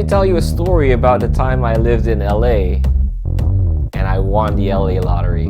me tell you a story about the time I lived in LA and I won the LA lottery.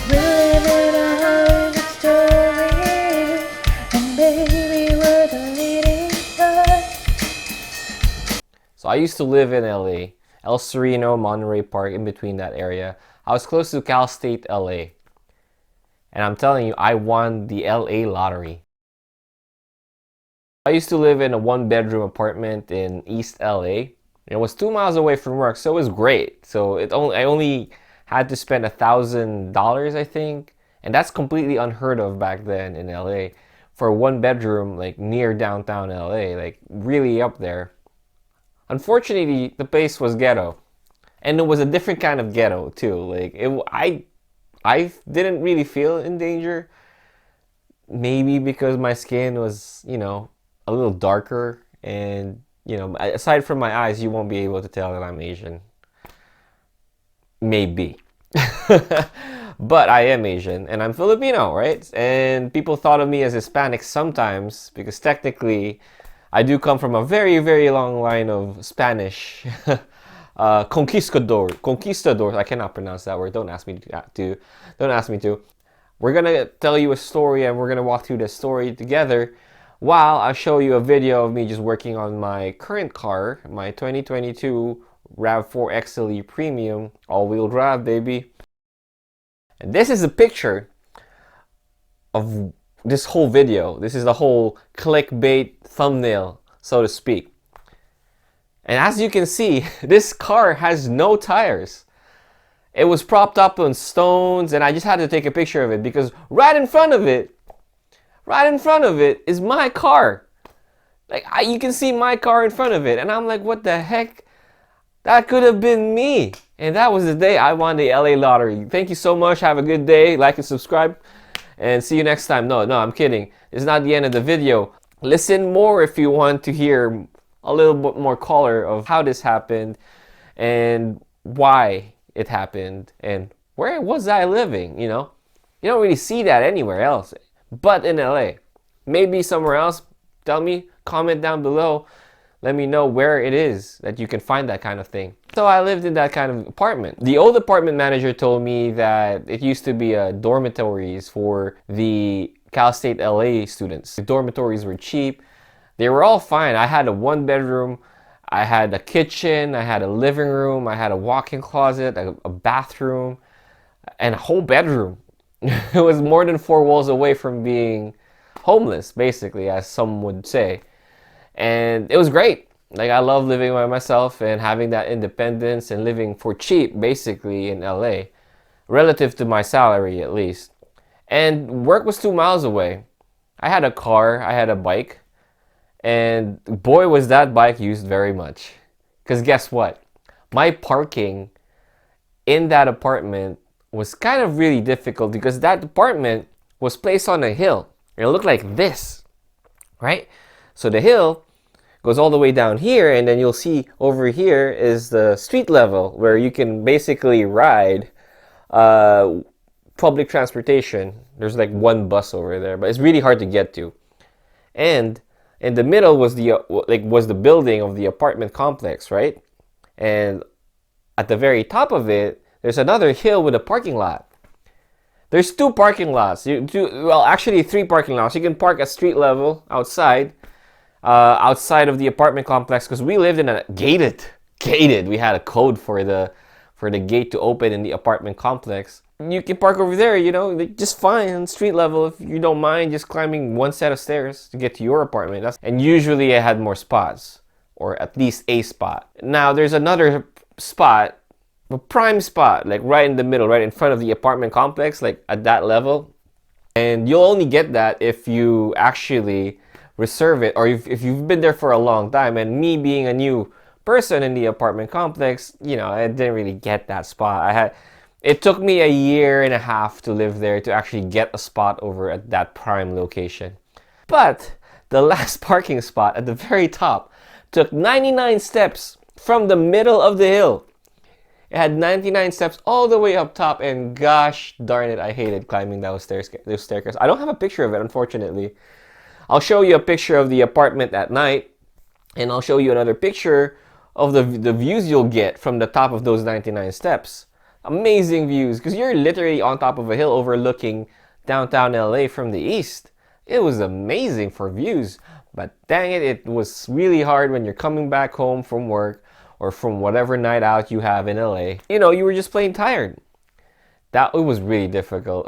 We're living a hundred stories, and baby, we're the leading star. So I used to live in LA, El Sereno, Monterey Park, in between that area. I was close to Cal State LA. And I'm telling you, I won the LA lottery. I used to live in a one-bedroom apartment in East LA. It was 2 miles away from work, so it was great. So I only had to spend $1,000, I think, and that's completely unheard of back then in LA for a one-bedroom, like near downtown LA, like really up there. Unfortunately, the place was ghetto, and it was a different kind of ghetto too. I didn't really feel in danger. Maybe because my skin was, a little darker, and aside from my eyes, you won't be able to tell that I'm Asian. Maybe. But I am Asian and I'm Filipino, right? And people thought of me as Hispanic sometimes because technically I do come from a very, very long line of Spanish conquistadors. I cannot pronounce that word. Don't ask me to. Don't ask me to. We're gonna tell you a story and we're gonna walk through the story together while I show you a video of me just working on my current car, my 2022 RAV4 XLE Premium all-wheel drive, baby. And this is a picture of this whole video. This is the whole clickbait thumbnail, so to speak. And as you can see, this car has no tires. It was propped up on stones, and I just had to take a picture of it because right in front of it is my car. You can see my car in front of it, and I'm like, what the heck? That could have been me. And that was the day I won the LA lottery. Thank you so much. Have a good day. Like and subscribe, and see you next time. No, I'm kidding. It's not the end of the video. Listen more if you want to hear a little bit more color of how this happened and why it happened and where was I living. You don't really see that anywhere else but in LA. Maybe somewhere else. Tell me, comment down below. Let me know where it is that you can find that kind of thing. So I lived in that kind of apartment. The old apartment manager told me that it used to be dormitories for the Cal State LA students. The dormitories were cheap. They were all fine. I had a one-bedroom. I had a kitchen. I had a living room. I had a walk-in closet, a bathroom, and a whole bedroom. It was more than 4 walls away from being homeless, basically, as some would say. And it was great. I love living by myself and having that independence and living for cheap, basically, in LA, relative to my salary, at least. And work was 2 miles away. I had a car, I had a bike, and boy, was that bike used very much. Because guess what? My parking in that apartment was kind of really difficult because that apartment was placed on a hill. It looked like this, right? So the hill goes all the way down here, and then you'll see over here is the street level where you can basically ride public transportation. There's like one bus over there, but it's really hard to get to. And in the middle was the building of the apartment complex, right? And at the very top of it, there's another hill with a parking lot. There's 2 parking lots. Actually 3 parking lots. You can park at street level outside of the apartment complex because we lived in a gated. We had a code for the gate to open in the apartment complex. You can park over there, just fine on street level if you don't mind just climbing one set of stairs to get to your apartment. And usually I had more spots, or at least a spot. Now there's another spot, a prime spot, like right in the middle, right in front of the apartment complex, like at that level. And you'll only get that if you actually reserve it, or if you've been there for a long time. And me being a new person in the apartment complex, I didn't really get that spot. It took me a year and a half to live there to actually get a spot over at that prime location. But the last parking spot at the very top took 99 steps from the middle of the hill. It had 99 steps all the way up top, and gosh darn it, I hated climbing those staircases. I don't have a picture of it, unfortunately. I'll show you a picture of the apartment at night, and I'll show you another picture of the views you'll get from the top of those 99 steps. Amazing views, because you're literally on top of a hill overlooking downtown LA from the east. It was amazing for views, but dang it, it was really hard when you're coming back home from work or from whatever night out you have in LA. You know, you were just plain tired. It was really difficult.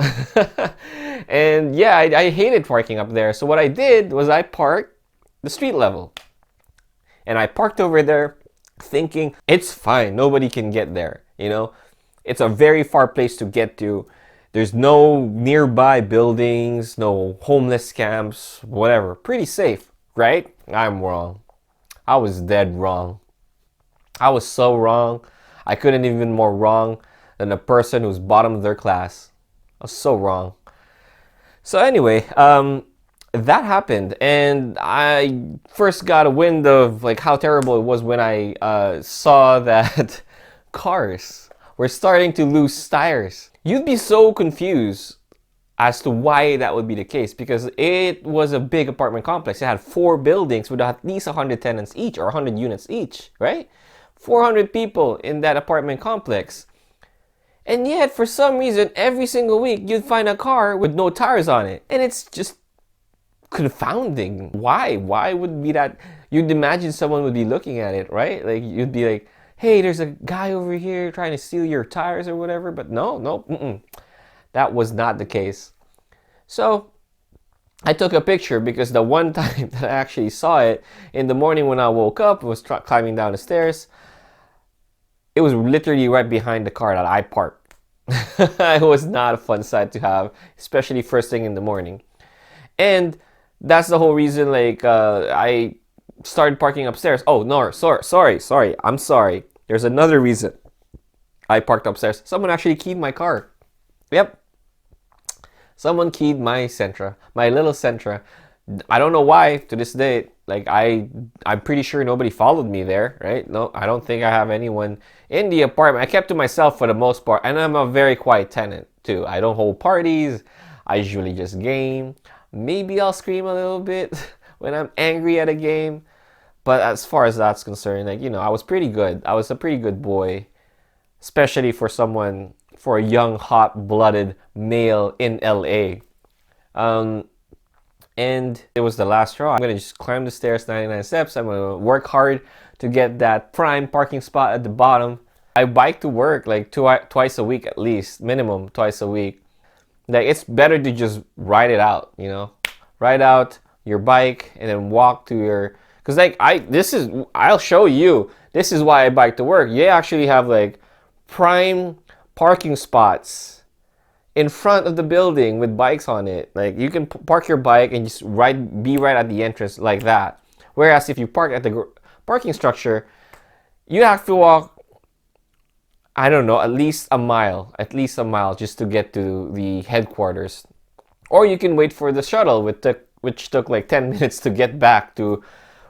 And yeah, I hated parking up there. So what I did was I parked the street level. And I parked over there thinking, it's fine, nobody can get there, you know? It's a very far place to get to. There's no nearby buildings, no homeless camps, whatever. Pretty safe, right? I'm wrong. I was dead wrong. I was so wrong. I couldn't even more wrong than a person who's bottom of their class. I was so wrong. So anyway, that happened, and I first got a wind of like how terrible it was when I saw that cars were starting to lose tires. You'd be so confused as to why that would be the case, because it was a big apartment complex. It had 4 buildings with at least 100 tenants each, or 100 units each, right? 400 people in that apartment complex. And yet, for some reason, every single week, you'd find a car with no tires on it. And it's just confounding. Why? Why would be that? You'd imagine someone would be looking at it, right? Like, you'd be like, hey, there's a guy over here trying to steal your tires or whatever. But no, that was not the case. So I took a picture, because the one time that I actually saw it, in the morning when I woke up, was climbing down the stairs. It was literally right behind the car that I parked. It was not a fun sight to have, especially first thing in the morning. And that's the whole reason, like, I started parking upstairs. Oh, no, sorry. I'm sorry. There's another reason I parked upstairs. Someone actually keyed my car. Yep. Someone keyed my Sentra, my little Sentra. I don't know why to this day. Like, I'm pretty sure nobody followed me there, right? No, I don't think I have anyone in the apartment. I kept to myself for the most part, and I'm a very quiet tenant too. I don't hold parties. I usually just game. Maybe I'll scream a little bit when I'm angry at a game. But as far as that's concerned, like, you know, I was pretty good. I was a pretty good boy, especially for a young, hot-blooded male in LA. And it was the last straw. I'm gonna just climb the stairs 99 steps. I'm gonna work hard to get that prime parking spot at the bottom. I bike to work like twice a week at least, minimum twice a week. Like, it's better to just ride it out, you know? Ride out your bike and then walk to your... Because like, I'll show you. This is why I bike to work. You actually have like prime parking spots in front of the building with bikes on it. Like, you can park your bike and just be right at the entrance like that. Whereas if you park at the parking structure, you have to walk, I don't know, at least a mile just to get to the headquarters. Or you can wait for the shuttle, which took like 10 minutes to get back to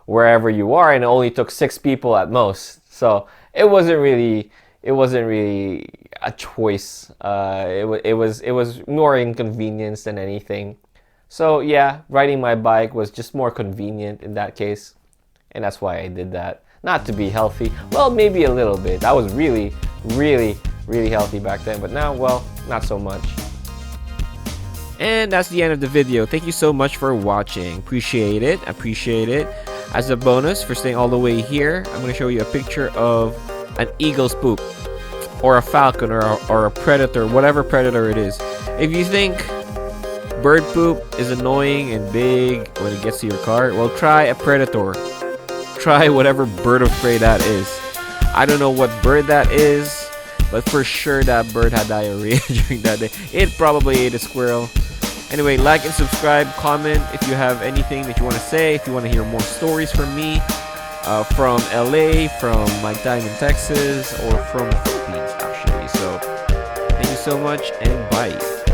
wherever you are, and it only took 6 people at most. So it wasn't really a choice. It was more inconvenience than anything. So yeah, riding my bike was just more convenient in that case, and that's why I did that. Not to be healthy, well, maybe a little bit. I was really healthy back then, but now, well, not so much. And that's the end of the video. Thank you so much for watching. Appreciate it. As a bonus for staying all the way here, I'm going to show you a picture of an eagle's poop, or a falcon, or a predator, whatever predator it is. If you think bird poop is annoying and big when it gets to your car, well, try a predator. Try whatever bird of prey that is. I don't know what bird that is, but for sure that bird had diarrhea during that day. It probably ate a squirrel. Anyway, like and subscribe, comment if you have anything that you want to say, if you want to hear more stories from me, from LA, from my time in Texas, or from the Philippines, actually. So, thank you so much, and bye.